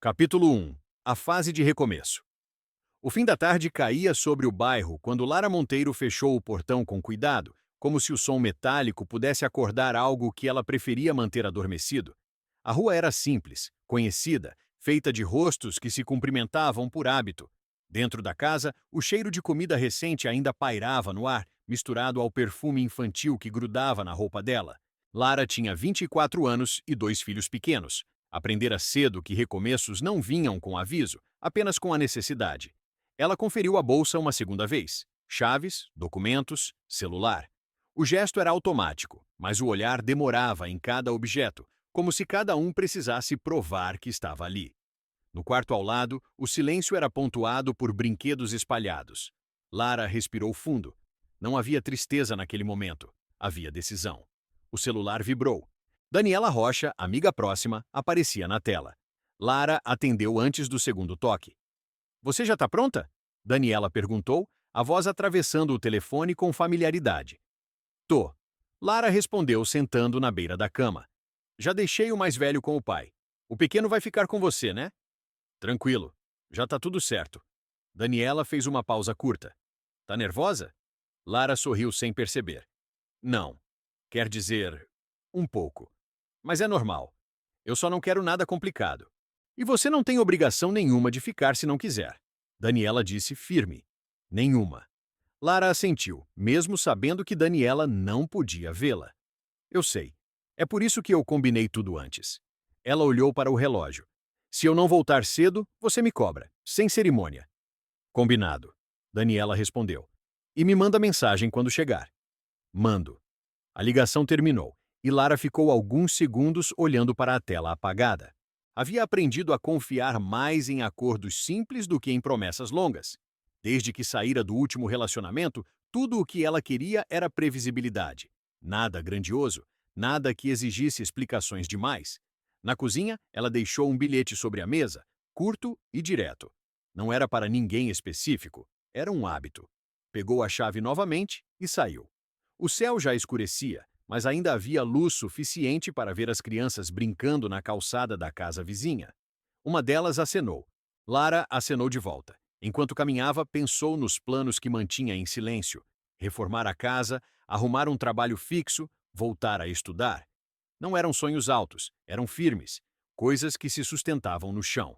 Capítulo 1. A fase de recomeço. O fim da tarde caía sobre o bairro quando Lara Monteiro fechou o portão com cuidado, como se o som metálico pudesse acordar algo que ela preferia manter adormecido. A rua era simples, conhecida, feita de rostos que se cumprimentavam por hábito. Dentro da casa, o cheiro de comida recente ainda pairava no ar, misturado ao perfume infantil que grudava na roupa dela. Lara tinha 24 anos e dois filhos pequenos. Aprendera cedo que recomeços não vinham com aviso, apenas com a necessidade. Ela conferiu a bolsa uma segunda vez. Chaves, documentos, celular. O gesto era automático, mas o olhar demorava em cada objeto, como se cada um precisasse provar que estava ali. No quarto ao lado, o silêncio era pontuado por brinquedos espalhados. Lara respirou fundo. Não havia tristeza naquele momento. Havia decisão. O celular vibrou. Daniela Rocha, amiga próxima, aparecia na tela. Lara atendeu antes do segundo toque. Você já está pronta? Daniela perguntou, a voz atravessando o telefone com familiaridade. Tô. Lara respondeu sentando na beira da cama. Já deixei o mais velho com o pai. O pequeno vai ficar com você, né? Tranquilo. Já tá tudo certo. Daniela fez uma pausa curta. Tá nervosa? Lara sorriu sem perceber. Não. Quer dizer, um pouco. Mas é normal. Eu só não quero nada complicado. E você não tem obrigação nenhuma de ficar se não quiser. Daniela disse firme. Nenhuma. Lara assentiu, mesmo sabendo que Daniela não podia vê-la. Eu sei. É por isso que eu combinei tudo antes. Ela olhou para o relógio. Se eu não voltar cedo, você me cobra, sem cerimônia. Combinado. Daniela respondeu. E me manda mensagem quando chegar. Mando. A ligação terminou, e Lara ficou alguns segundos olhando para a tela apagada. Havia aprendido a confiar mais em acordos simples do que em promessas longas. Desde que saíra do último relacionamento, tudo o que ela queria era previsibilidade. Nada grandioso, nada que exigisse explicações demais. Na cozinha, ela deixou um bilhete sobre a mesa, curto e direto. Não era para ninguém específico, era um hábito. Pegou a chave novamente e saiu. O céu já escurecia, mas ainda havia luz suficiente para ver as crianças brincando na calçada da casa vizinha. Uma delas acenou. Lara acenou de volta. Enquanto caminhava, pensou nos planos que mantinha em silêncio. Reformar a casa, arrumar um trabalho fixo, voltar a estudar. Não eram sonhos altos, eram firmes, coisas que se sustentavam no chão.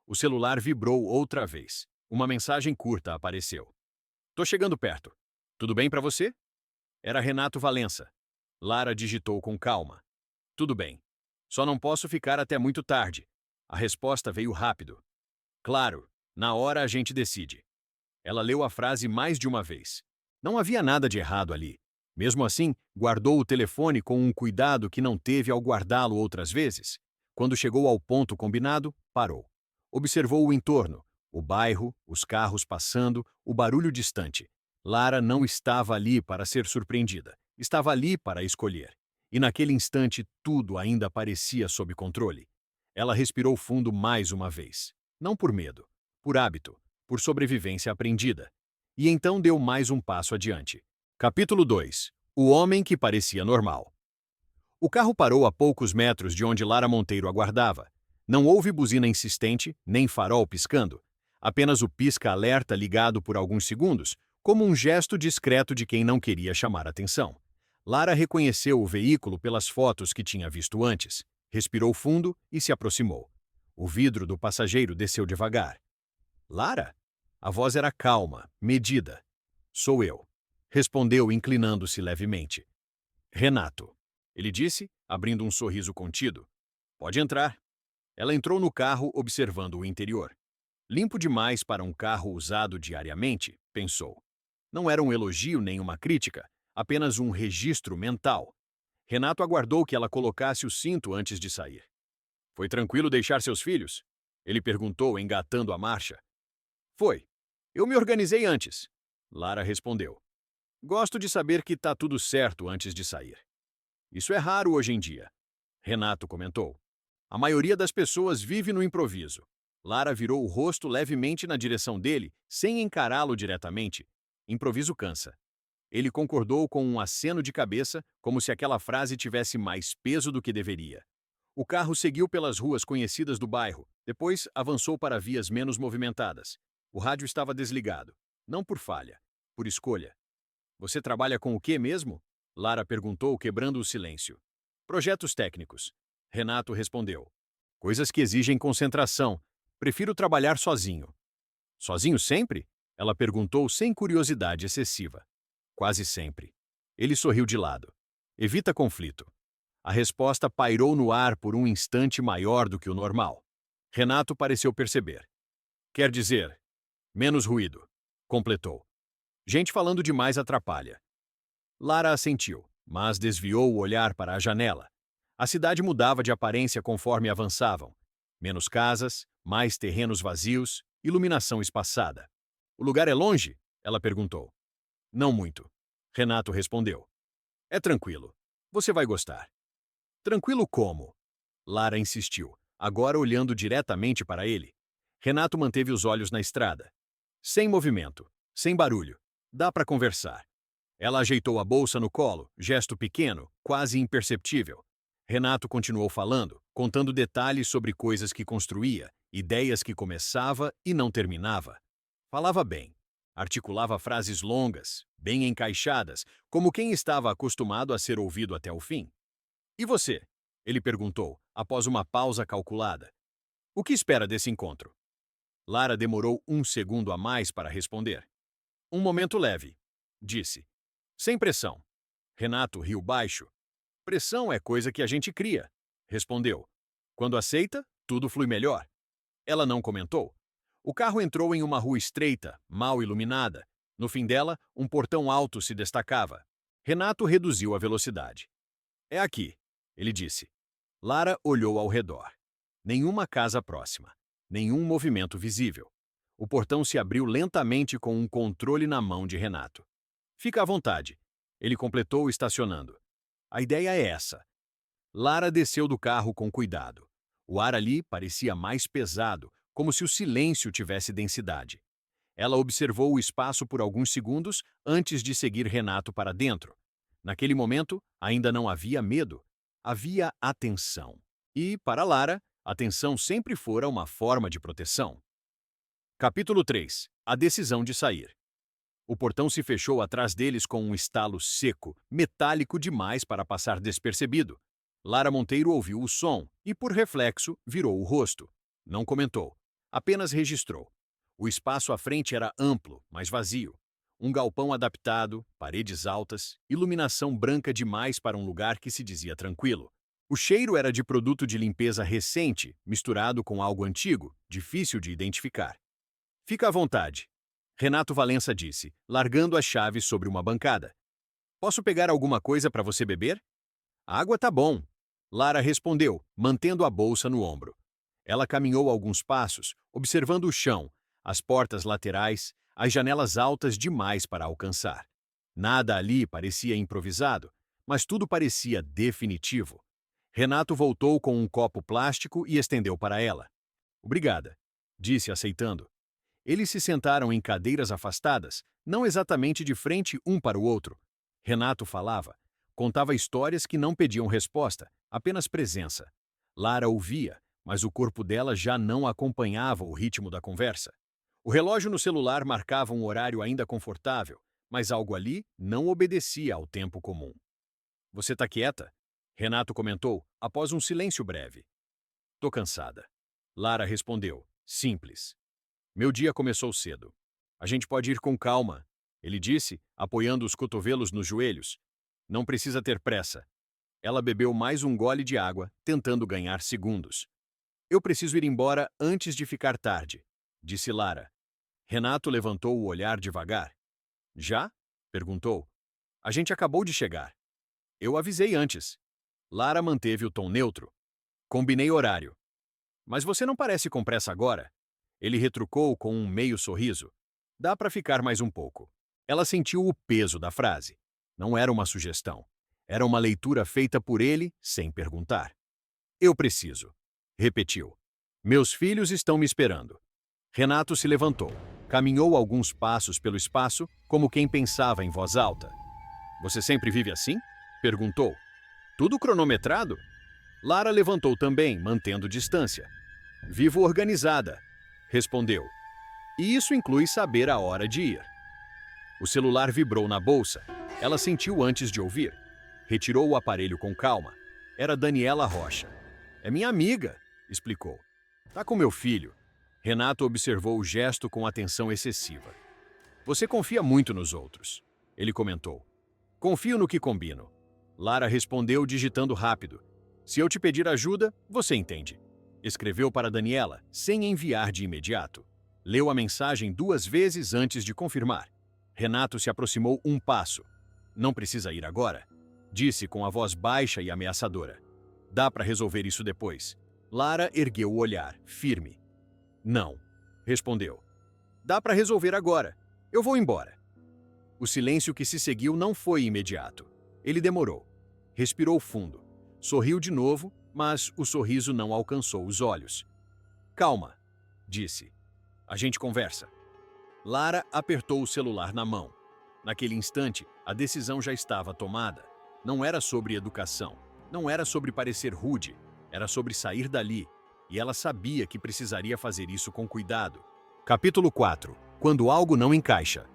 O celular vibrou outra vez. Uma mensagem curta apareceu. Tô chegando perto. Tudo bem para você? Era Renato Valença. Lara digitou com calma. Tudo bem. Só não posso ficar até muito tarde. A resposta veio rápido. Claro, na hora a gente decide. Ela leu a frase mais de uma vez. Não havia nada de errado ali. Mesmo assim, guardou o telefone com um cuidado que não teve ao guardá-lo outras vezes. Quando chegou ao ponto combinado, parou. Observou o entorno, o bairro, os carros passando, o barulho distante. Lara não estava ali para ser surpreendida. Estava ali para escolher. E naquele instante tudo ainda parecia sob controle. Ela respirou fundo mais uma vez. Não por medo, por hábito, por sobrevivência aprendida. E então deu mais um passo adiante. Capítulo 2. O homem que parecia normal. O carro parou a poucos metros de onde Lara Monteiro aguardava. Não houve buzina insistente, nem farol piscando. Apenas o pisca-alerta ligado por alguns segundos, como um gesto discreto de quem não queria chamar atenção. Lara reconheceu o veículo pelas fotos que tinha visto antes. Respirou fundo e se aproximou. O vidro do passageiro desceu devagar. Lara? A voz era calma, medida. Sou eu. Respondeu, inclinando-se levemente. Renato. Ele disse, abrindo um sorriso contido. Pode entrar. Ela entrou no carro, observando o interior. Limpo demais para um carro usado diariamente, pensou. Não era um elogio nem uma crítica, apenas um registro mental. Renato aguardou que ela colocasse o cinto antes de sair. Foi tranquilo deixar seus filhos? Ele perguntou, engatando a marcha. Foi. Eu me organizei antes. Lara respondeu. Gosto de saber que tá tudo certo antes de sair. Isso é raro hoje em dia. Renato comentou. A maioria das pessoas vive no improviso. Lara virou o rosto levemente na direção dele, sem encará-lo diretamente. Improviso cansa. Ele concordou com um aceno de cabeça, como se aquela frase tivesse mais peso do que deveria. O carro seguiu pelas ruas conhecidas do bairro, depois avançou para vias menos movimentadas. O rádio estava desligado. Não por falha, por escolha. Você trabalha com o quê mesmo? Lara perguntou, quebrando o silêncio. Projetos técnicos. Renato respondeu. Coisas que exigem concentração. Prefiro trabalhar sozinho. Sozinho sempre? Ela perguntou sem curiosidade excessiva. Quase sempre. Ele sorriu de lado. Evita conflito. A resposta pairou no ar por um instante maior do que o normal. Renato pareceu perceber. Quer dizer, menos ruído, completou. Gente falando demais atrapalha. Lara assentiu, mas desviou o olhar para a janela. A cidade mudava de aparência conforme avançavam. Menos casas, mais terrenos vazios, iluminação espaçada. O lugar é longe? Ela perguntou. Não muito. Renato respondeu. É tranquilo. Você vai gostar. Tranquilo como? Lara insistiu, agora olhando diretamente para ele. Renato manteve os olhos na estrada. Sem movimento, sem barulho. Dá para conversar. Ela ajeitou a bolsa no colo, gesto pequeno, quase imperceptível. Renato continuou falando, contando detalhes sobre coisas que construía, ideias que começava e não terminava. Falava bem. Articulava frases longas, bem encaixadas, como quem estava acostumado a ser ouvido até o fim. E você? Ele perguntou, após uma pausa calculada. O que espera desse encontro? Lara demorou um segundo a mais para responder. Um momento leve, disse. Sem pressão. Renato riu baixo. Pressão é coisa que a gente cria, respondeu. Quando aceita, tudo flui melhor. Ela não comentou. O carro entrou em uma rua estreita, mal iluminada. No fim dela, um portão alto se destacava. Renato reduziu a velocidade. É aqui, ele disse. Lara olhou ao redor. Nenhuma casa próxima. Nenhum movimento visível. O portão se abriu lentamente com um controle na mão de Renato. Fica à vontade. Ele completou estacionando. A ideia é essa. Lara desceu do carro com cuidado. O ar ali parecia mais pesado, como se o silêncio tivesse densidade. Ela observou o espaço por alguns segundos antes de seguir Renato para dentro. Naquele momento, ainda não havia medo. Havia atenção. E, para Lara, atenção sempre fora uma forma de proteção. Capítulo 3. A decisão de sair. O portão se fechou atrás deles com um estalo seco, metálico demais para passar despercebido. Lara Monteiro ouviu o som e, por reflexo, virou o rosto. Não comentou. Apenas registrou. O espaço à frente era amplo, mas vazio. Um galpão adaptado, paredes altas, iluminação branca demais para um lugar que se dizia tranquilo. O cheiro era de produto de limpeza recente, misturado com algo antigo, difícil de identificar. Fica à vontade, Renato Valença disse, largando as chaves sobre uma bancada. Posso pegar alguma coisa para você beber? A água tá bom. Lara respondeu, mantendo a bolsa no ombro. Ela caminhou alguns passos, observando o chão, as portas laterais, as janelas altas demais para alcançar. Nada ali parecia improvisado, mas tudo parecia definitivo. Renato voltou com um copo plástico e estendeu para ela. Obrigada, disse aceitando. Eles se sentaram em cadeiras afastadas, não exatamente de frente um para o outro. Renato falava, contava histórias que não pediam resposta, apenas presença. Lara ouvia, mas o corpo dela já não acompanhava o ritmo da conversa. O relógio no celular marcava um horário ainda confortável, mas algo ali não obedecia ao tempo comum. Você tá quieta? Renato comentou, após um silêncio breve. Tô cansada. Lara respondeu, simples. Meu dia começou cedo. A gente pode ir com calma, ele disse, apoiando os cotovelos nos joelhos. Não precisa ter pressa. Ela bebeu mais um gole de água, tentando ganhar segundos. Eu preciso ir embora antes de ficar tarde, disse Lara. Renato levantou o olhar devagar. Já? Perguntou. A gente acabou de chegar. Eu avisei antes. Lara manteve o tom neutro. Combinei horário. Mas você não parece com pressa agora. Ele retrucou com um meio sorriso. Dá para ficar mais um pouco. Ela sentiu o peso da frase. Não era uma sugestão. Era uma leitura feita por ele, sem perguntar. Eu preciso. Repetiu. Meus filhos estão me esperando. Renato se levantou. Caminhou alguns passos pelo espaço, como quem pensava em voz alta. Você sempre vive assim? Perguntou. Tudo cronometrado? Lara levantou também, mantendo distância. Vivo organizada, respondeu. E isso inclui saber a hora de ir. O celular vibrou na bolsa. Ela sentiu antes de ouvir. Retirou o aparelho com calma. Era Daniela Rocha. É minha amiga, explicou. Tá com meu filho. Renato observou o gesto com atenção excessiva. Você confia muito nos outros, ele comentou. Confio no que combino. Lara respondeu digitando rápido. Se eu te pedir ajuda, você entende. Escreveu para Daniela, sem enviar de imediato. Leu a mensagem 2 vezes antes de confirmar. Renato se aproximou um passo. Não precisa ir agora, disse com a voz baixa e ameaçadora. Dá para resolver isso depois. Lara ergueu o olhar, firme. Não, respondeu. Dá para resolver agora. Eu vou embora. O silêncio que se seguiu não foi imediato. Ele demorou. Respirou fundo. Sorriu de novo, mas o sorriso não alcançou os olhos. Calma, disse. A gente conversa. Lara apertou o celular na mão. Naquele instante, a decisão já estava tomada. Não era sobre educação. Não era sobre parecer rude. Era sobre sair dali. E ela sabia que precisaria fazer isso com cuidado. Capítulo 4. Quando algo não encaixa.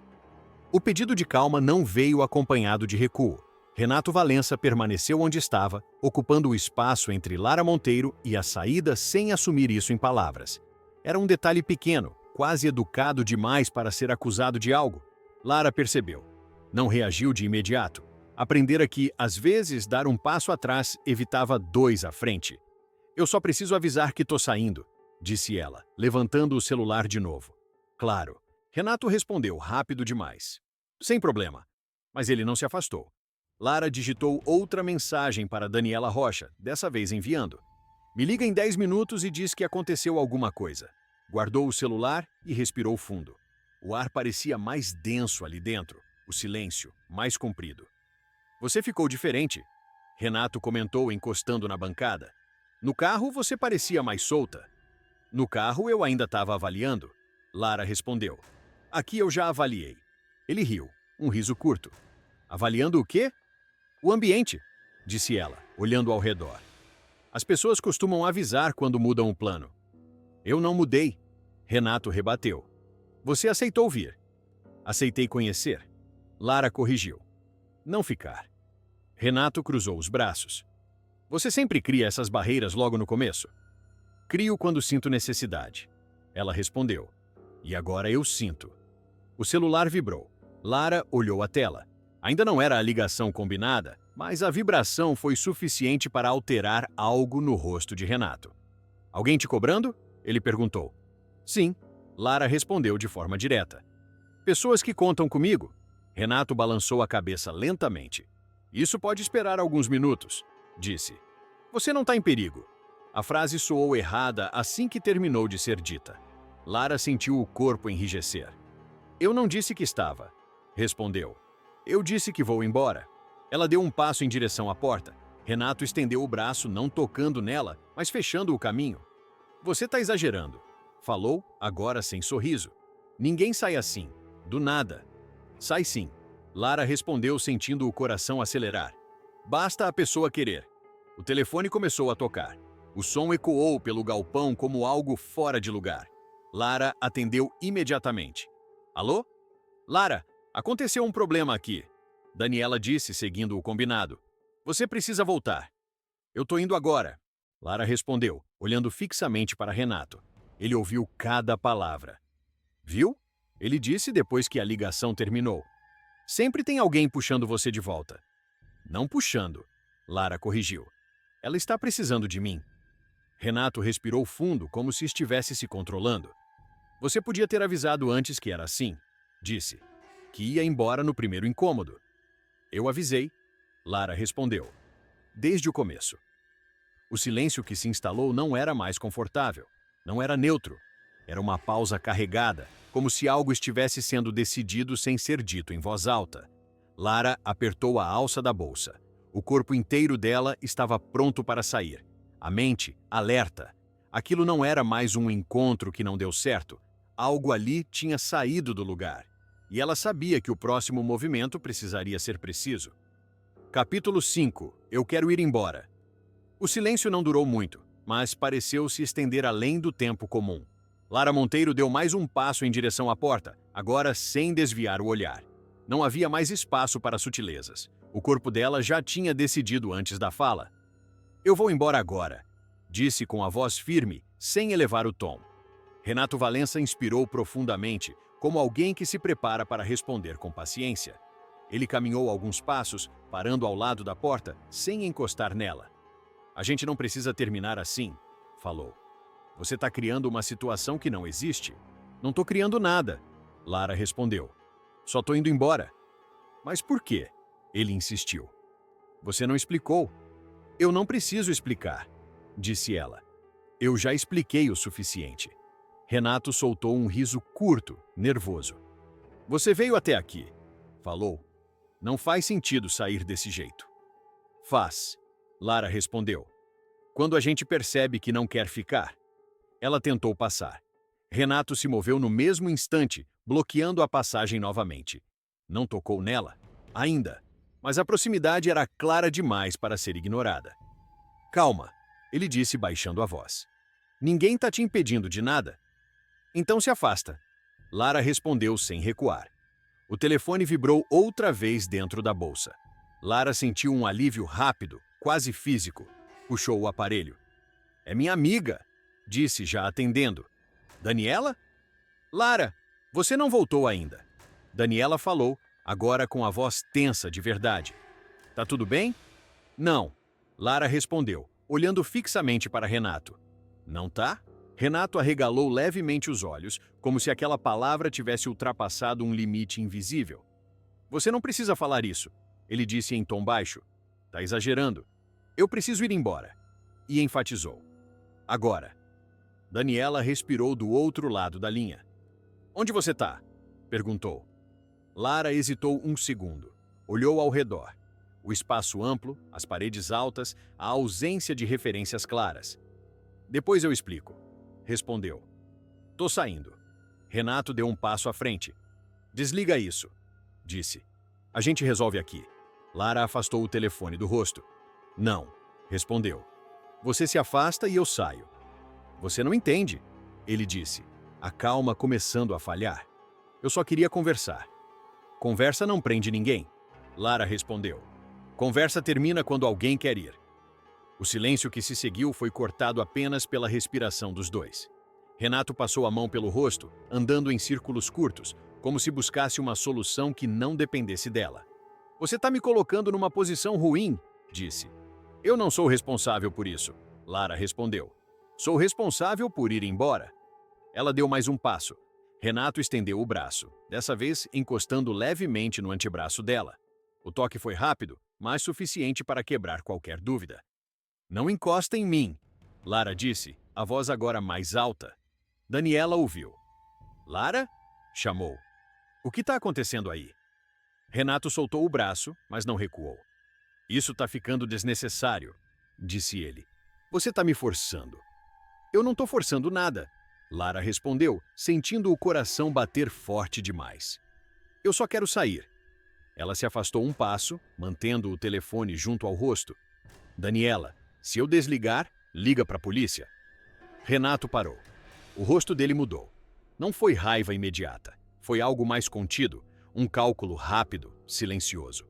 O pedido de calma não veio acompanhado de recuo. Renato Valença permaneceu onde estava, ocupando o espaço entre Lara Monteiro e a saída sem assumir isso em palavras. Era um detalhe pequeno, quase educado demais para ser acusado de algo. Lara percebeu. Não reagiu de imediato. Aprendera que, às vezes, dar um passo atrás evitava 2 à frente. Eu só preciso avisar que tô saindo, disse ela, levantando o celular de novo. Claro. Renato respondeu rápido demais. Sem problema. Mas ele não se afastou. Lara digitou outra mensagem para Daniela Rocha, dessa vez enviando. Me liga em 10 minutos e diz que aconteceu alguma coisa. Guardou o celular e respirou fundo. O ar parecia mais denso ali dentro, o silêncio mais comprido. Você ficou diferente, Renato comentou encostando na bancada. No carro você parecia mais solta. No carro eu ainda estava avaliando, Lara respondeu. Aqui eu já avaliei. Ele riu, um riso curto. Avaliando o quê? O ambiente, disse ela, olhando ao redor. As pessoas costumam avisar quando mudam o plano. Eu não mudei, Renato rebateu. Você aceitou vir. Aceitei conhecer. Lara corrigiu. Não ficar. Renato cruzou os braços. Você sempre cria essas barreiras logo no começo? Crio quando sinto necessidade. Ela respondeu. E agora eu sinto. O celular vibrou. Lara olhou a tela. Ainda não era a ligação combinada, mas a vibração foi suficiente para alterar algo no rosto de Renato. Alguém te cobrando? Ele perguntou. Sim, Lara respondeu de forma direta. Pessoas que contam comigo? Renato balançou a cabeça lentamente. Isso pode esperar alguns minutos, disse. Você não está em perigo. A frase soou errada assim que terminou de ser dita. Lara sentiu o corpo enrijecer. Eu não disse que estava, respondeu. Eu disse que vou embora. Ela deu um passo em direção à porta. Renato estendeu o braço, não tocando nela, mas fechando o caminho. Você está exagerando, falou, agora sem sorriso. Ninguém sai assim, do nada. Sai sim, Lara respondeu sentindo o coração acelerar. Basta a pessoa querer. O telefone começou a tocar. O som ecoou pelo galpão como algo fora de lugar. Lara atendeu imediatamente. Alô? Lara, aconteceu um problema aqui. Daniela disse, seguindo o combinado. Você precisa voltar. Eu tô indo agora. Lara respondeu, olhando fixamente para Renato. Ele ouviu cada palavra. Viu? Ele disse depois que a ligação terminou. Sempre tem alguém puxando você de volta. Não puxando, Lara corrigiu. Ela está precisando de mim. Renato respirou fundo, como se estivesse se controlando. Você podia ter avisado antes que era assim, disse. Que ia embora no primeiro incômodo. Eu avisei, Lara respondeu. Desde o começo. O silêncio que se instalou não era mais confortável. Não era neutro. Era uma pausa carregada, como se algo estivesse sendo decidido sem ser dito em voz alta. Lara apertou a alça da bolsa. O corpo inteiro dela estava pronto para sair. A mente, alerta. Aquilo não era mais um encontro que não deu certo. Algo ali tinha saído do lugar. E ela sabia que o próximo movimento precisaria ser preciso. Capítulo 5. Eu quero ir embora. O silêncio não durou muito, mas pareceu se estender além do tempo comum. Lara Monteiro deu mais um passo em direção à porta, agora sem desviar o olhar. Não havia mais espaço para sutilezas. O corpo dela já tinha decidido antes da fala. "Eu vou embora agora", disse com a voz firme, sem elevar o tom. Renato Valença inspirou profundamente, como alguém que se prepara para responder com paciência. Ele caminhou alguns passos, parando ao lado da porta, sem encostar nela. "A gente não precisa terminar assim", falou. "Você está criando uma situação que não existe." "Não estou criando nada", Lara respondeu. "Só estou indo embora." "Mas por quê?" Ele insistiu. "Você não explicou." "Eu não preciso explicar", disse ela. "Eu já expliquei o suficiente." Renato soltou um riso curto, nervoso. "Você veio até aqui", falou. "Não faz sentido sair desse jeito." "Faz", Lara respondeu. "Quando a gente percebe que não quer ficar." Ela tentou passar. Renato se moveu no mesmo instante, bloqueando a passagem novamente. Não tocou nela, ainda, mas a proximidade era clara demais para ser ignorada. "Calma", ele disse baixando a voz. "Ninguém está te impedindo de nada." "Então se afasta", Lara respondeu sem recuar. O telefone vibrou outra vez dentro da bolsa. Lara sentiu um alívio rápido, quase físico. Puxou o aparelho. "É minha amiga", disse já atendendo. "Daniela?" "Lara, você não voltou ainda." Daniela falou, agora com a voz tensa de verdade. "Tá tudo bem?" "Não", Lara respondeu, olhando fixamente para Renato. "Não tá?" Renato arregalou levemente os olhos, como se aquela palavra tivesse ultrapassado um limite invisível. "Você não precisa falar isso", ele disse em tom baixo. "Tá exagerando. Eu preciso ir embora." E enfatizou. "Agora." Daniela respirou do outro lado da linha. "Onde você tá?" perguntou. Lara hesitou um segundo. Olhou ao redor. O espaço amplo, as paredes altas, a ausência de referências claras. "Depois eu explico", respondeu. "Tô saindo." Renato deu um passo à frente. "Desliga isso", disse. "A gente resolve aqui." Lara afastou o telefone do rosto. "Não", respondeu. "Você se afasta e eu saio." "Você não entende", ele disse, a calma começando a falhar. "Eu só queria conversar." "Conversa não prende ninguém", Lara respondeu. "Conversa termina quando alguém quer ir." O silêncio que se seguiu foi cortado apenas pela respiração dos dois. Renato passou a mão pelo rosto, andando em círculos curtos, como se buscasse uma solução que não dependesse dela. "Você está me colocando numa posição ruim", disse. "Eu não sou responsável por isso", Lara respondeu. "Sou responsável por ir embora." Ela deu mais um passo. Renato estendeu o braço, dessa vez encostando levemente no antebraço dela. O toque foi rápido, mas suficiente para quebrar qualquer dúvida. "Não encosta em mim", Lara disse, a voz agora mais alta. Daniela ouviu. "Lara?" chamou. "O que está acontecendo aí?" Renato soltou o braço, mas não recuou. "Isso está ficando desnecessário", disse ele. "Você está me forçando." "Eu não estou forçando nada", Lara respondeu, sentindo o coração bater forte demais. "Eu só quero sair." Ela se afastou um passo, mantendo o telefone junto ao rosto. "Daniela, se eu desligar, liga para a polícia." Renato parou. O rosto dele mudou. Não foi raiva imediata. Foi algo mais contido, um cálculo rápido, silencioso.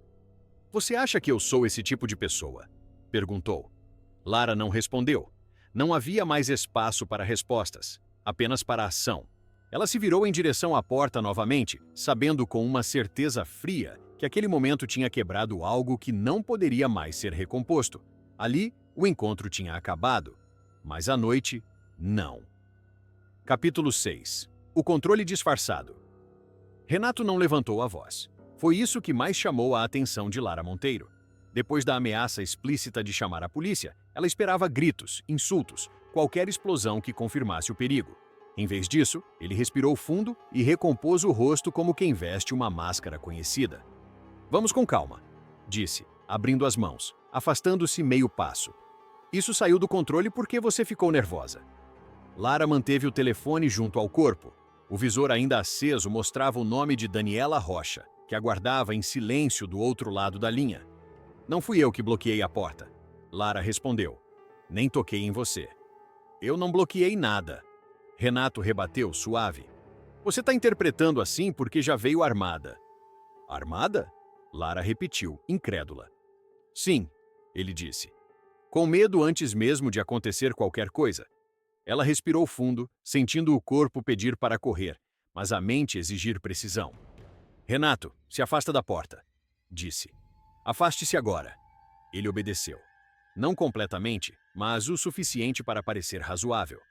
"Você acha que eu sou esse tipo de pessoa?" perguntou. Lara não respondeu. Não havia mais espaço para respostas, apenas para ação. Ela se virou em direção à porta novamente, sabendo com uma certeza fria que aquele momento tinha quebrado algo que não poderia mais ser recomposto. Ali, o encontro tinha acabado, mas a noite, não. Capítulo 6. O controle disfarçado. Renato não levantou a voz. Foi isso que mais chamou a atenção de Lara Monteiro. Depois da ameaça explícita de chamar a polícia, ela esperava gritos, insultos, qualquer explosão que confirmasse o perigo. Em vez disso, ele respirou fundo e recompôs o rosto como quem veste uma máscara conhecida. "Vamos com calma", disse, abrindo as mãos, afastando-se meio passo. "Isso saiu do controle porque você ficou nervosa." Lara manteve o telefone junto ao corpo. O visor ainda aceso mostrava o nome de Daniela Rocha, que aguardava em silêncio do outro lado da linha. "Não fui eu que bloqueei a porta", Lara respondeu. Nem toquei em você. Eu não bloqueei nada. Renato rebateu, suave. Você está interpretando assim porque já veio armada. Armada? Lara repetiu, incrédula. Sim, ele disse. Com medo antes mesmo de acontecer qualquer coisa. Ela respirou fundo, sentindo o corpo pedir para correr, mas a mente exigir precisão. Renato, se afasta da porta, disse. Afaste-se agora. Ele obedeceu. Não completamente, mas o suficiente para parecer razoável.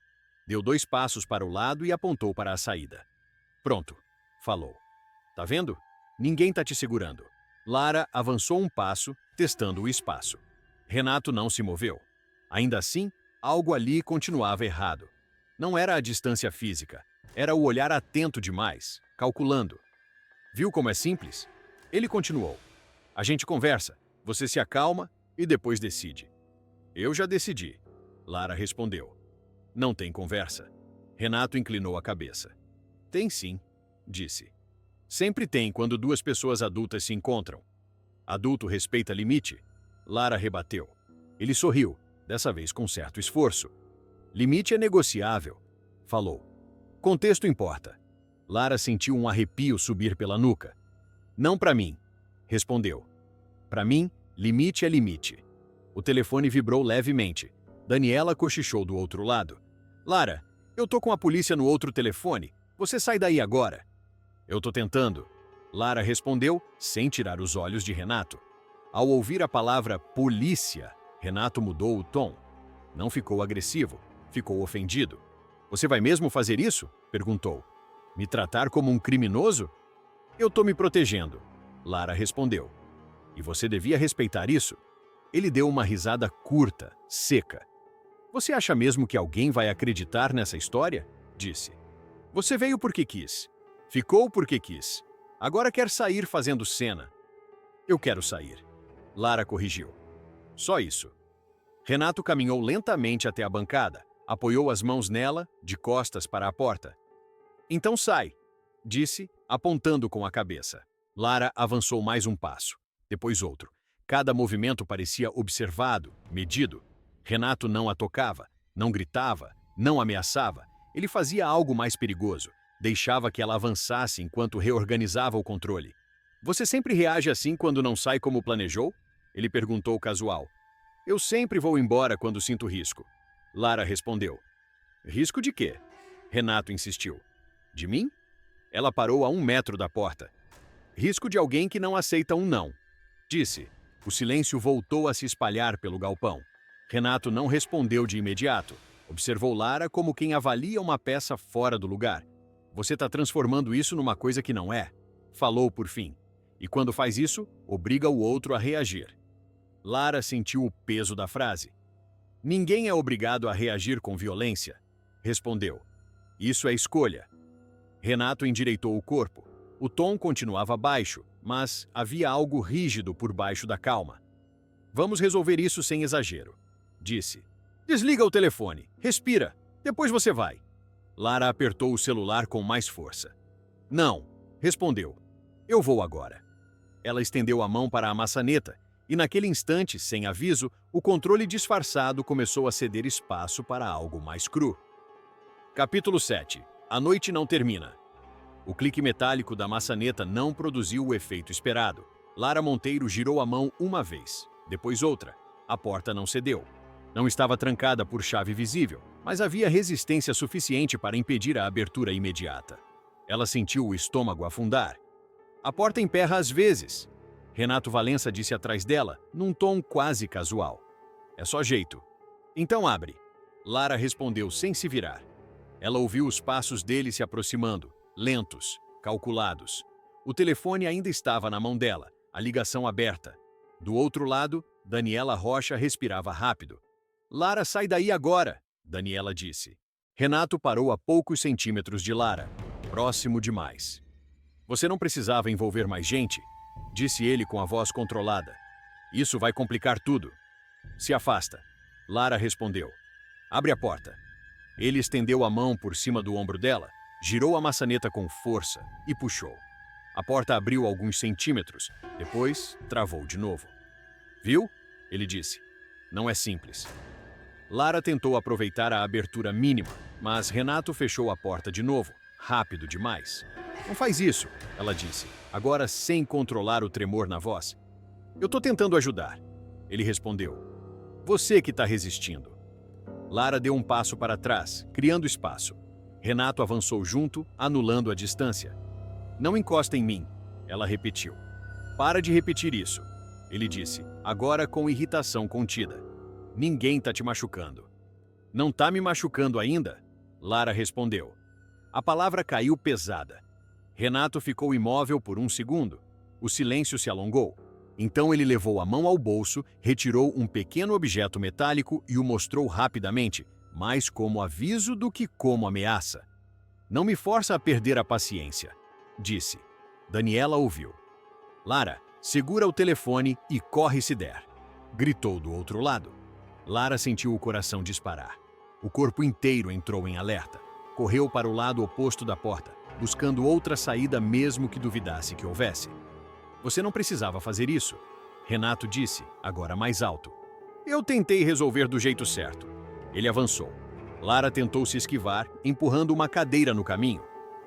Deu 2 passos para o lado e apontou para a saída. Pronto, falou. Tá vendo? Ninguém tá te segurando. Lara avançou um passo, testando o espaço. Renato não se moveu. Ainda assim, algo ali continuava errado. Não era a distância física, era o olhar atento demais, calculando. Viu como é simples? Ele continuou. A gente conversa, você se acalma e depois decide. Eu já decidi, Lara respondeu. Não tem conversa. Renato inclinou a cabeça. Tem sim, disse. Sempre tem quando 2 pessoas adultas se encontram. Adulto respeita limite. Lara rebateu. Ele sorriu, dessa vez com certo esforço. Limite é negociável, falou. Contexto importa. Lara sentiu um arrepio subir pela nuca. Não para mim, respondeu. Para mim, limite é limite. O telefone vibrou levemente. Daniela cochichou do outro lado. Lara, eu tô com a polícia no outro telefone. Você sai daí agora. Eu tô tentando. Lara respondeu, sem tirar os olhos de Renato. Ao ouvir a palavra polícia, Renato mudou o tom. Não ficou agressivo, ficou ofendido. Você vai mesmo fazer isso? Perguntou. Me tratar como um criminoso? Eu tô me protegendo, Lara respondeu. E você devia respeitar isso? Ele deu uma risada curta, seca. Você acha mesmo que alguém vai acreditar nessa história? Disse. Você veio porque quis. Ficou porque quis. Agora quer sair fazendo cena. Eu quero sair. Lara corrigiu. Só isso. Renato caminhou lentamente até a bancada, apoiou as mãos nela, de costas para a porta. Então sai, disse, apontando com a cabeça. Lara avançou mais um passo, depois outro. Cada movimento parecia observado, medido. Renato não a tocava, não gritava, não ameaçava. Ele fazia algo mais perigoso. Deixava que ela avançasse enquanto reorganizava o controle. Você sempre reage assim quando não sai como planejou? Ele perguntou casual. Eu sempre vou embora quando sinto risco. Lara respondeu. Risco de quê? Renato insistiu. De mim? Ela parou a 1 metro da porta. Risco de alguém que não aceita um não. Disse. O silêncio voltou a se espalhar pelo galpão. Renato não respondeu de imediato. Observou Lara como quem avalia uma peça fora do lugar. Você está transformando isso numa coisa que não é, falou por fim. E quando faz isso, obriga o outro a reagir. Lara sentiu o peso da frase. Ninguém é obrigado a reagir com violência, respondeu. Isso é escolha. Renato endireitou o corpo. O tom continuava baixo, mas havia algo rígido por baixo da calma. Vamos resolver isso sem exagero, disse. Desliga o telefone, respira, depois você vai. Lara apertou o celular com mais força. Não, respondeu. Eu vou agora. Ela estendeu a mão para a maçaneta e naquele instante, sem aviso, o controle disfarçado começou a ceder espaço para algo mais cru. Capítulo 7. A noite não termina. O clique metálico da maçaneta não produziu o efeito esperado. Lara Monteiro girou a mão uma vez, depois outra. A porta não cedeu. Não estava trancada por chave visível, mas havia resistência suficiente para impedir a abertura imediata. Ela sentiu o estômago afundar. A porta emperra às vezes. Renato Valença disse atrás dela, num tom quase casual. É só jeito. Então abre. Lara respondeu sem se virar. Ela ouviu os passos dele se aproximando, lentos, calculados. O telefone ainda estava na mão dela, a ligação aberta. Do outro lado, Daniela Rocha respirava rápido. Lara, sai daí agora, Daniela disse. Renato parou a poucos centímetros de Lara, próximo demais. Você não precisava envolver mais gente, disse ele com a voz controlada. Isso vai complicar tudo. Se afasta. Lara respondeu. Abre a porta. Ele estendeu a mão por cima do ombro dela, girou a maçaneta com força e puxou. A porta abriu alguns centímetros, depois travou de novo. Viu? Ele disse. Não é simples. Lara tentou aproveitar a abertura mínima, mas Renato fechou a porta de novo, rápido demais. Não faz isso, ela disse, agora sem controlar o tremor na voz. Eu tô tentando ajudar. Ele respondeu. Você que está resistindo. Lara deu um passo para trás, criando espaço. Renato avançou junto, anulando a distância. Não encosta em mim, ela repetiu. Para de repetir isso, ele disse, agora com irritação contida. Ninguém tá te machucando. Não tá me machucando ainda? Lara respondeu. A palavra caiu pesada. Renato ficou imóvel por um segundo. O silêncio se alongou. Então ele levou a mão ao bolso, retirou um pequeno objeto metálico e o mostrou rapidamente, mais como aviso do que como ameaça. Não me força a perder a paciência, disse. Daniela ouviu. Lara, segura o telefone e corre se der, gritou do outro lado. Lara sentiu o coração disparar. O corpo inteiro entrou em alerta. Correu para o lado oposto da porta, buscando outra saída mesmo que duvidasse que houvesse. Você não precisava fazer isso, Renato disse, agora mais alto. Eu tentei resolver do jeito certo. Ele avançou. Lara tentou se esquivar, empurrando uma cadeira no caminho.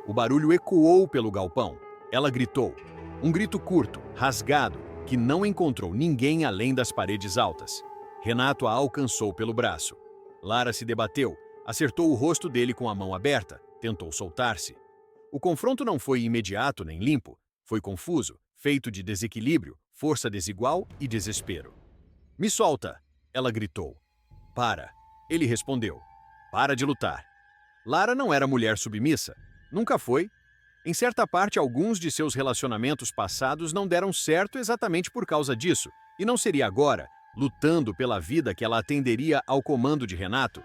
O barulho ecoou pelo galpão. Ela gritou. Um grito curto, rasgado, que não encontrou ninguém além das paredes altas. Renato a alcançou pelo braço. Lara se debateu, acertou o rosto dele com a mão aberta, tentou soltar-se. O confronto não foi imediato nem limpo, foi confuso, feito de desequilíbrio, força desigual e desespero. Me solta, ela gritou. Para, ele respondeu. Para de lutar. Lara não era mulher submissa, nunca foi. Em certa parte, alguns de seus relacionamentos passados não deram certo exatamente por causa disso, e não seria agora, lutando pela vida, que ela atenderia ao comando de Renato.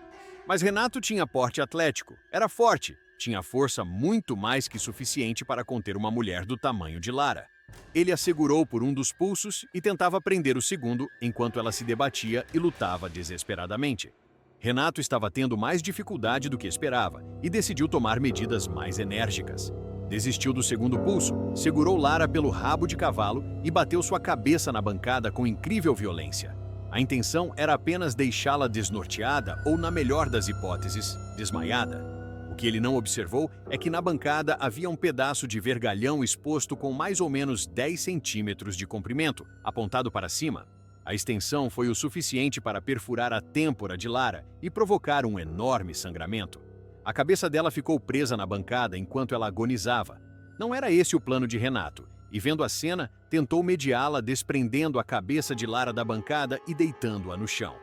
Mas Renato tinha porte atlético, era forte, tinha força muito mais que suficiente para conter uma mulher do tamanho de Lara. Ele a segurou por um dos pulsos e tentava prender o segundo enquanto ela se debatia e lutava desesperadamente. Renato estava tendo mais dificuldade do que esperava e decidiu tomar medidas mais enérgicas. Desistiu do segundo pulso, segurou Lara pelo rabo de cavalo e bateu sua cabeça na bancada com incrível violência. A intenção era apenas deixá-la desnorteada ou, na melhor das hipóteses, desmaiada. O que ele não observou é que na bancada havia um pedaço de vergalhão exposto com mais ou menos 10 centímetros de comprimento, apontado para cima. A extensão foi o suficiente para perfurar a têmpora de Lara e provocar um enorme sangramento. A cabeça dela ficou presa na bancada enquanto ela agonizava. Não era esse o plano de Renato, e vendo a cena, tentou mediá-la desprendendo a cabeça de Lara da bancada e deitando-a no chão.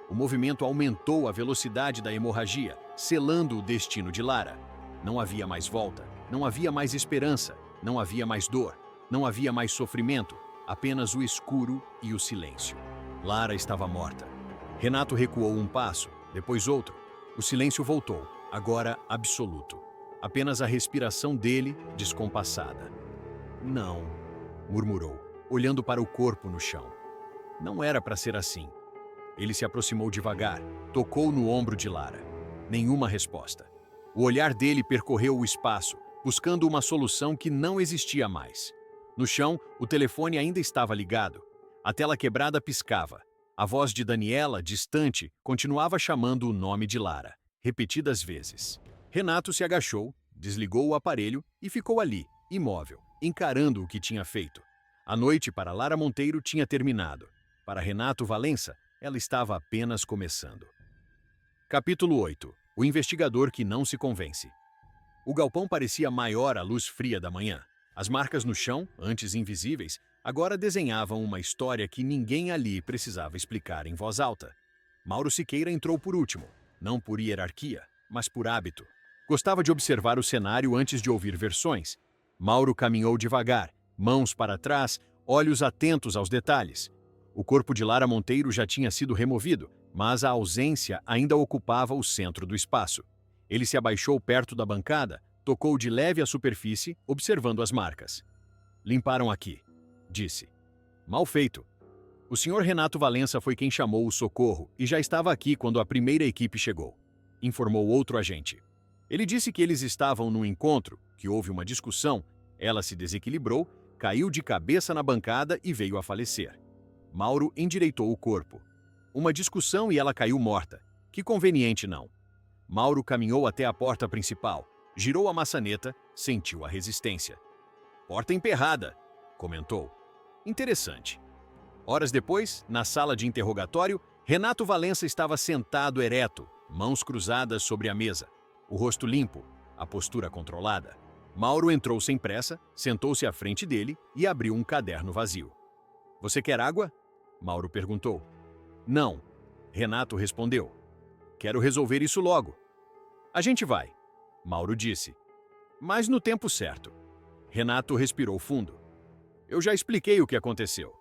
O movimento aumentou a velocidade da hemorragia, selando o destino de Lara. Não havia mais volta, não havia mais esperança, não havia mais dor, não havia mais sofrimento, apenas o escuro e o silêncio. Lara estava morta. Renato recuou um passo, depois outro. O silêncio voltou, agora absoluto. Apenas a respiração dele, descompassada. Não, murmurou, olhando para o corpo no chão. Não era para ser assim. Ele se aproximou devagar, tocou no ombro de Lara. Nenhuma resposta. O olhar dele percorreu o espaço, buscando uma solução que não existia mais. No chão, o telefone ainda estava ligado. A tela quebrada piscava. A voz de Daniela, distante, continuava chamando o nome de Lara, repetidas vezes. Renato se agachou, desligou o aparelho e ficou ali, imóvel, encarando o que tinha feito. A noite para Lara Monteiro tinha terminado. Para Renato Valença, ela estava apenas começando. Capítulo 8. O investigador que não se convence. O galpão parecia maior à luz fria da manhã. As marcas no chão, antes invisíveis, agora desenhavam uma história que ninguém ali precisava explicar em voz alta. Mauro Siqueira entrou por último, não por hierarquia, mas por hábito. Gostava de observar o cenário antes de ouvir versões. Mauro caminhou devagar, mãos para trás, olhos atentos aos detalhes. O corpo de Lara Monteiro já tinha sido removido, mas a ausência ainda ocupava o centro do espaço. Ele se abaixou perto da bancada, tocou de leve a superfície, observando as marcas. Limparam aqui, disse. Mal feito. O senhor Renato Valença foi quem chamou o socorro e já estava aqui quando a primeira equipe chegou, informou outro agente. Ele disse que eles estavam num encontro, que houve uma discussão, ela se desequilibrou, caiu de cabeça na bancada e veio a falecer. Mauro endireitou o corpo. Uma discussão e ela caiu morta. Que conveniente, não. Mauro caminhou até a porta principal, girou a maçaneta, sentiu a resistência. Porta emperrada, comentou. Interessante. Horas depois, na sala de interrogatório, Renato Valença estava sentado ereto, mãos cruzadas sobre a mesa, o rosto limpo, a postura controlada. Mauro entrou sem pressa, sentou-se à frente dele e abriu um caderno vazio. Você quer água? Mauro perguntou. Não, Renato respondeu. Quero resolver isso logo. A gente vai, Mauro disse. Mas no tempo certo. Renato respirou fundo. Eu já expliquei o que aconteceu,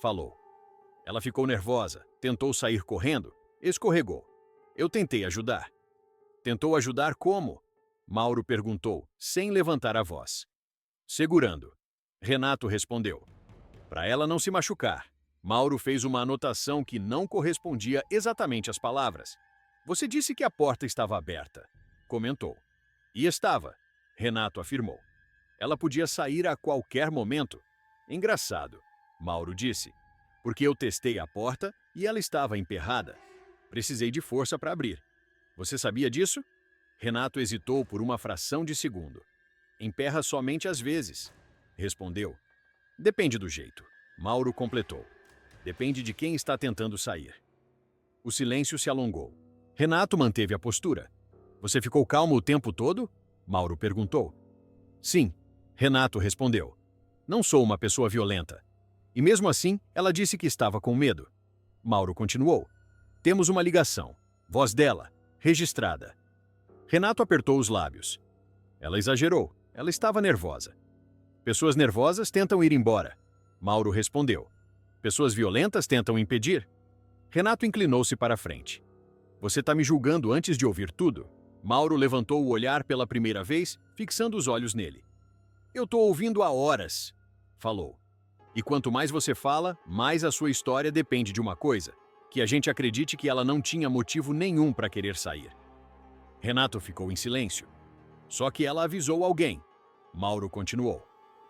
falou. Ela ficou nervosa, tentou sair correndo, escorregou. Eu tentei ajudar. Tentou ajudar como? Mauro perguntou, sem levantar a voz. Segurando. Renato respondeu. Para ela não se machucar. Mauro fez uma anotação que não correspondia exatamente às palavras. Você disse que a porta estava aberta, comentou. E estava, Renato afirmou. Ela podia sair a qualquer momento. Engraçado, Mauro disse, porque eu testei a porta e ela estava emperrada. Precisei de força para abrir. Você sabia disso? Renato hesitou por uma fração de segundo. Emperra somente às vezes, respondeu. Depende do jeito, Mauro completou. Depende de quem está tentando sair. O silêncio se alongou. Renato manteve a postura. Você ficou calmo o tempo todo? Mauro perguntou. Sim, Renato respondeu. Não sou uma pessoa violenta. E mesmo assim, ela disse que estava com medo. Mauro continuou. Temos uma ligação. Voz dela, registrada. Renato apertou os lábios. Ela exagerou. Ela estava nervosa. Pessoas nervosas tentam ir embora. Mauro respondeu. Pessoas violentas tentam impedir. Renato inclinou-se para a frente. Você está me julgando antes de ouvir tudo? Mauro levantou o olhar pela primeira vez, fixando os olhos nele. Eu estou ouvindo há horas, falou. E quanto mais você fala, mais a sua história depende de uma coisa, que a gente acredite que ela não tinha motivo nenhum para querer sair. Renato ficou em silêncio. Só que ela avisou alguém. Mauro continuou.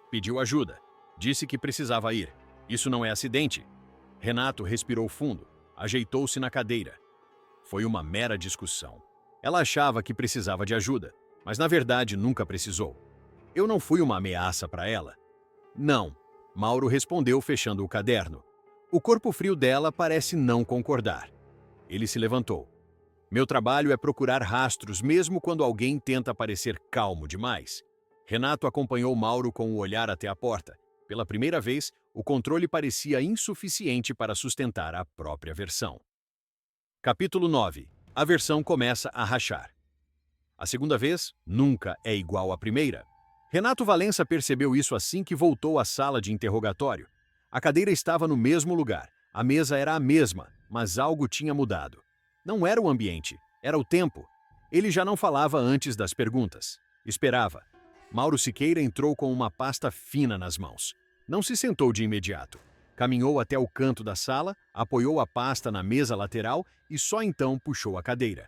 Pediu ajuda. Disse que precisava ir. Isso não é acidente. Renato respirou fundo. Ajeitou-se na cadeira. Foi uma mera discussão. Ela achava que precisava de ajuda, mas na verdade nunca precisou. Eu não fui uma ameaça para ela. Não, Mauro respondeu fechando o caderno. O corpo frio dela parece não concordar. Ele se levantou. Meu trabalho é procurar rastros mesmo quando alguém tenta parecer calmo demais. Renato acompanhou Mauro com o olhar até a porta. Pela primeira vez, o controle parecia insuficiente para sustentar a própria versão. Capítulo 9. A versão começa a rachar. A segunda vez nunca é igual à primeira. Renato Valença percebeu isso assim que voltou à sala de interrogatório. A cadeira estava no mesmo lugar, a mesa era a mesma, mas algo tinha mudado. Não era o ambiente, era o tempo. Ele já não falava antes das perguntas. Esperava. Mauro Siqueira entrou com uma pasta fina nas mãos. Não se sentou de imediato. Caminhou até o canto da sala, apoiou a pasta na mesa lateral e só então puxou a cadeira.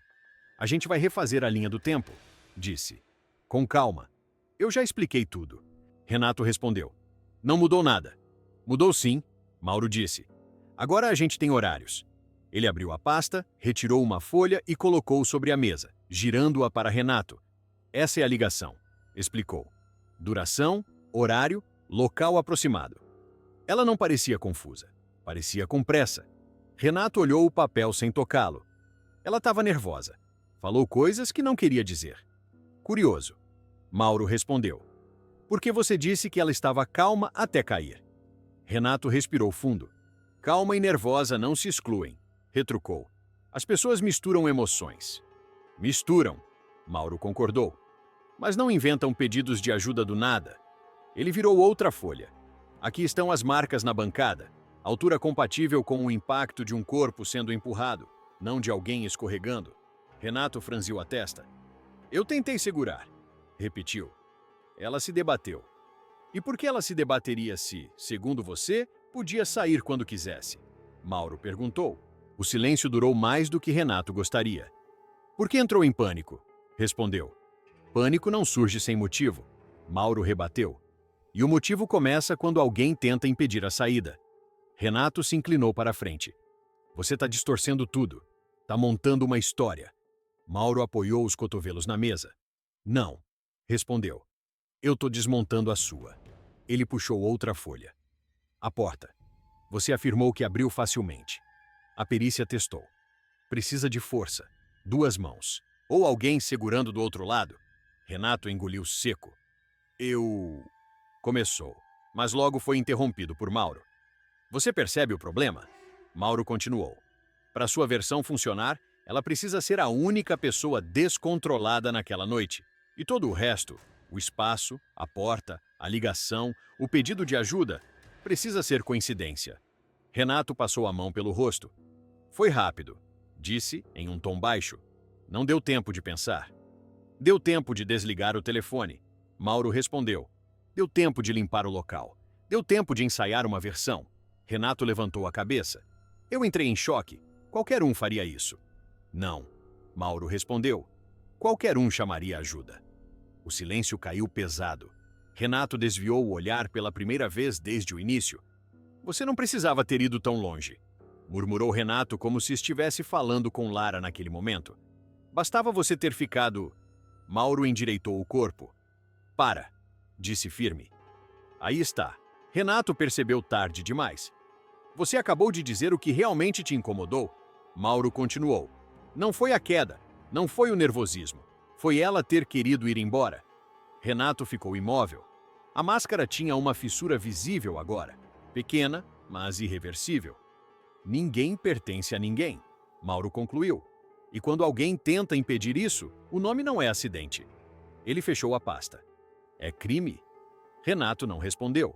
A gente vai refazer a linha do tempo, disse. Com calma. Eu já expliquei tudo. Renato respondeu. Não mudou nada. Mudou sim, Mauro disse. Agora a gente tem horários. Ele abriu a pasta, retirou uma folha e colocou sobre a mesa, girando-a para Renato. Essa é a ligação, explicou. Duração, horário, local aproximado. Ela não parecia confusa. Parecia com pressa. Renato olhou o papel sem tocá-lo. Ela estava nervosa. Falou coisas que não queria dizer. Curioso. Mauro respondeu. Porque você disse que ela estava calma até cair. Renato respirou fundo. Calma e nervosa não se excluem, retrucou. As pessoas misturam emoções. Misturam, Mauro concordou. Mas não inventam pedidos de ajuda do nada. Ele virou outra folha. Aqui estão as marcas na bancada. Altura compatível com o impacto de um corpo sendo empurrado, não de alguém escorregando. Renato franziu a testa. Eu tentei segurar, repetiu. Ela se debateu. E por que ela se debateria se, segundo você, podia sair quando quisesse? Mauro perguntou. O silêncio durou mais do que Renato gostaria. Por que entrou em pânico? Respondeu. Pânico não surge sem motivo. Mauro rebateu. E o motivo começa quando alguém tenta impedir a saída. Renato se inclinou para a frente. Você está distorcendo tudo. Tá montando uma história. Mauro apoiou os cotovelos na mesa. Não, respondeu. Eu tô desmontando a sua. Ele puxou outra folha. A porta. Você afirmou que abriu facilmente. A perícia testou. Precisa de força. 2 mãos. Ou alguém segurando do outro lado. Renato engoliu seco. Eu... Começou, mas logo foi interrompido por Mauro. Você percebe o problema? Mauro continuou. Para sua versão funcionar, ela precisa ser a única pessoa descontrolada naquela noite. E todo o resto, o espaço, a porta, a ligação, o pedido de ajuda, precisa ser coincidência. Renato passou a mão pelo rosto. Foi rápido, disse em um tom baixo. Não deu tempo de pensar. Deu tempo de desligar o telefone. Mauro respondeu. Deu tempo de limpar o local. Deu tempo de ensaiar uma versão. Renato levantou a cabeça. Eu entrei em choque. Qualquer um faria isso. Não, Mauro respondeu. Qualquer um chamaria ajuda. O silêncio caiu pesado. Renato desviou o olhar pela primeira vez desde o início. Você não precisava ter ido tão longe, murmurou Renato como se estivesse falando com Lara naquele momento. Bastava você ter ficado... Mauro endireitou o corpo. Para, disse firme. Aí está. Renato percebeu tarde demais. Você acabou de dizer o que realmente te incomodou. Mauro continuou. Não foi a queda, não foi o nervosismo. Foi ela ter querido ir embora. Renato ficou imóvel. A máscara tinha uma fissura visível agora. Pequena, mas irreversível. Ninguém pertence a ninguém, Mauro concluiu. E quando alguém tenta impedir isso, o nome não é acidente. Ele fechou a pasta. É crime? Renato não respondeu.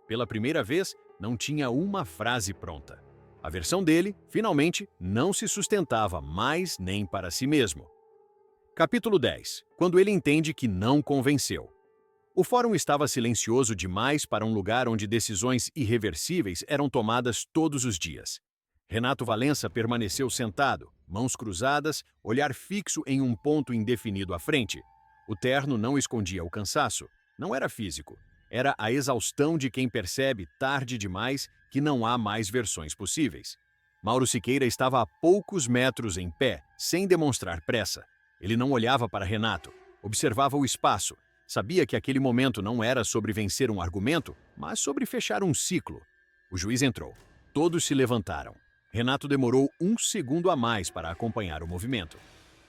Pela primeira vez, não tinha uma frase pronta. A versão dele, finalmente, não se sustentava mais nem para si mesmo. Capítulo 10. Quando ele entende que não convenceu. O fórum estava silencioso demais para um lugar onde decisões irreversíveis eram tomadas todos os dias. Renato Valença permaneceu sentado, mãos cruzadas, olhar fixo em um ponto indefinido à frente. O terno não escondia o cansaço. Não era físico. Era a exaustão de quem percebe, tarde demais, que não há mais versões possíveis. Mauro Siqueira estava a poucos metros em pé, sem demonstrar pressa. Ele não olhava para Renato. Observava o espaço. Sabia que aquele momento não era sobre vencer um argumento, mas sobre fechar um ciclo. O juiz entrou. Todos se levantaram. Renato demorou 1 segundo a mais para acompanhar o movimento.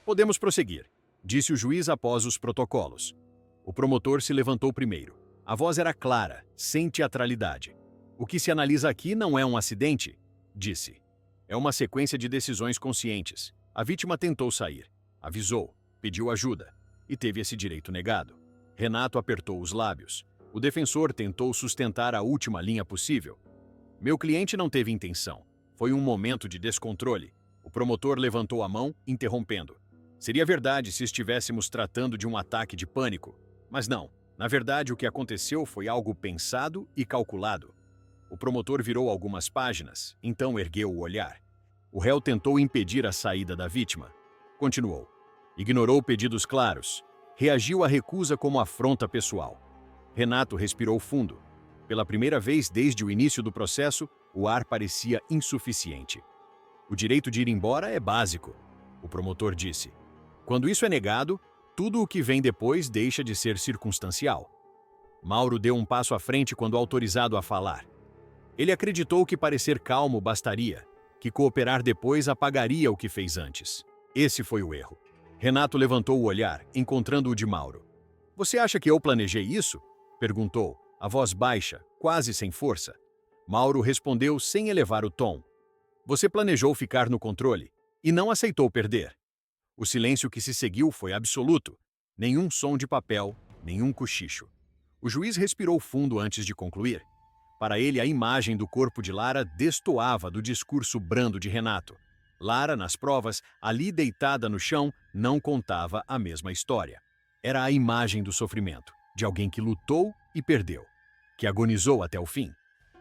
Podemos prosseguir, disse o juiz após os protocolos. O promotor se levantou primeiro. A voz era clara, sem teatralidade. O que se analisa aqui não é um acidente, disse. É uma sequência de decisões conscientes. A vítima tentou sair, avisou, pediu ajuda e teve esse direito negado. Renato apertou os lábios. O defensor tentou sustentar a última linha possível. Meu cliente não teve intenção. Foi um momento de descontrole. O promotor levantou a mão, interrompendo. Seria verdade se estivéssemos tratando de um ataque de pânico. Mas não. Na verdade, o que aconteceu foi algo pensado e calculado. O promotor virou algumas páginas, então ergueu o olhar. O réu tentou impedir a saída da vítima. Continuou. Ignorou pedidos claros. Reagiu à recusa como afronta pessoal. Renato respirou fundo. Pela primeira vez desde o início do processo, o ar parecia insuficiente. O direito de ir embora é básico, o promotor disse. Quando isso é negado, tudo o que vem depois deixa de ser circunstancial. Mauro deu um passo à frente quando autorizado a falar. Ele acreditou que parecer calmo bastaria, que cooperar depois apagaria o que fez antes. Esse foi o erro. Renato levantou o olhar, encontrando o de Mauro. Você acha que eu planejei isso? Perguntou, a voz baixa, quase sem força. Mauro respondeu sem elevar o tom. Você planejou ficar no controle e não aceitou perder. O silêncio que se seguiu foi absoluto. Nenhum som de papel, nenhum cochicho. O juiz respirou fundo antes de concluir. Para ele, a imagem do corpo de Lara destoava do discurso brando de Renato. Lara, nas provas, ali deitada no chão, não contava a mesma história. Era a imagem do sofrimento, de alguém que lutou e perdeu, que agonizou até o fim.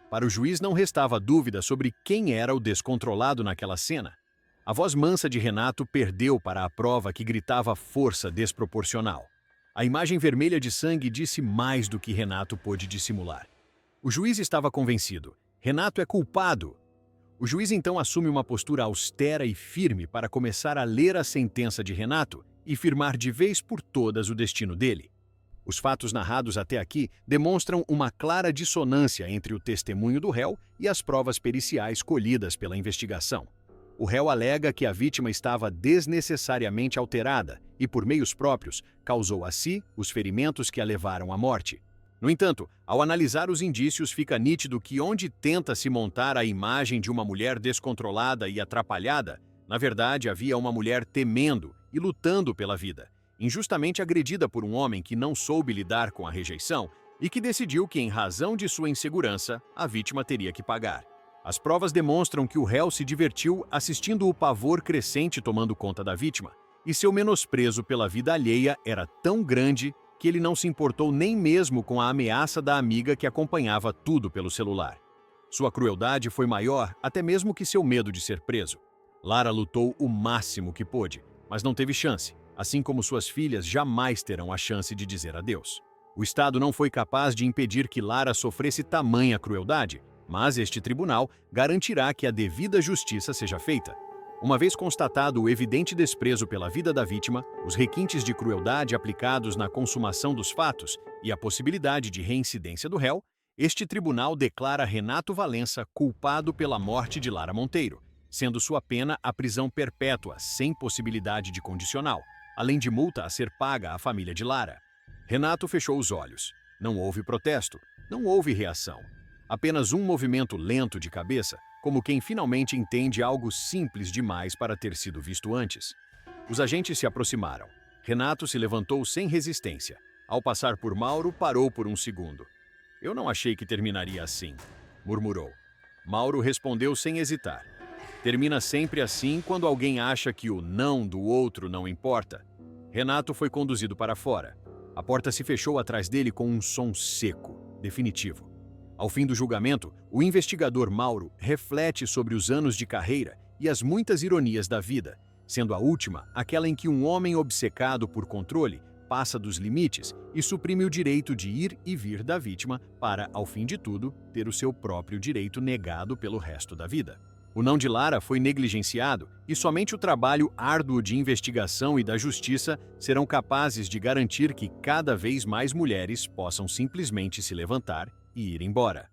Para o juiz não restava dúvida sobre quem era o descontrolado naquela cena. A voz mansa de Renato perdeu para a prova que gritava força desproporcional. A imagem vermelha de sangue disse mais do que Renato pôde dissimular. O juiz estava convencido. Renato é culpado. O juiz então assume uma postura austera e firme para começar a ler a sentença de Renato e firmar de vez por todas o destino dele. Os fatos narrados até aqui demonstram uma clara dissonância entre o testemunho do réu e as provas periciais colhidas pela investigação. O réu alega que a vítima estava desnecessariamente alterada e, por meios próprios, causou a si os ferimentos que a levaram à morte. No entanto, ao analisar os indícios, fica nítido que onde tenta se montar a imagem de uma mulher descontrolada e atrapalhada, na verdade havia uma mulher temendo e lutando pela vida, injustamente agredida por um homem que não soube lidar com a rejeição e que decidiu que, em razão de sua insegurança, a vítima teria que pagar. As provas demonstram que o réu se divertiu assistindo o pavor crescente tomando conta da vítima, e seu menosprezo pela vida alheia era tão grande que ele não se importou nem mesmo com a ameaça da amiga que acompanhava tudo pelo celular. Sua crueldade foi maior até mesmo que seu medo de ser preso. Lara lutou o máximo que pôde, mas não teve chance, assim como suas filhas jamais terão a chance de dizer adeus. O Estado não foi capaz de impedir que Lara sofresse tamanha crueldade, mas este tribunal garantirá que a devida justiça seja feita. Uma vez constatado o evidente desprezo pela vida da vítima, os requintes de crueldade aplicados na consumação dos fatos e a possibilidade de reincidência do réu, este tribunal declara Renato Valença culpado pela morte de Lara Monteiro, sendo sua pena a prisão perpétua sem possibilidade de condicional, além de multa a ser paga à família de Lara. Renato fechou os olhos. Não houve protesto, não houve reação. Apenas um movimento lento de cabeça, como quem finalmente entende algo simples demais para ter sido visto antes. Os agentes se aproximaram. Renato se levantou sem resistência. Ao passar por Mauro, parou por um segundo. "Eu não achei que terminaria assim", murmurou. Mauro respondeu sem hesitar. "Termina sempre assim quando alguém acha que o não do outro não importa." Renato foi conduzido para fora. A porta se fechou atrás dele com um som seco, definitivo. Ao fim do julgamento, o investigador Mauro reflete sobre os anos de carreira e as muitas ironias da vida, sendo a última aquela em que um homem obcecado por controle passa dos limites e suprime o direito de ir e vir da vítima para, ao fim de tudo, ter o seu próprio direito negado pelo resto da vida. O não de Lara foi negligenciado e somente o trabalho árduo de investigação e da justiça serão capazes de garantir que cada vez mais mulheres possam simplesmente se levantar e ir embora.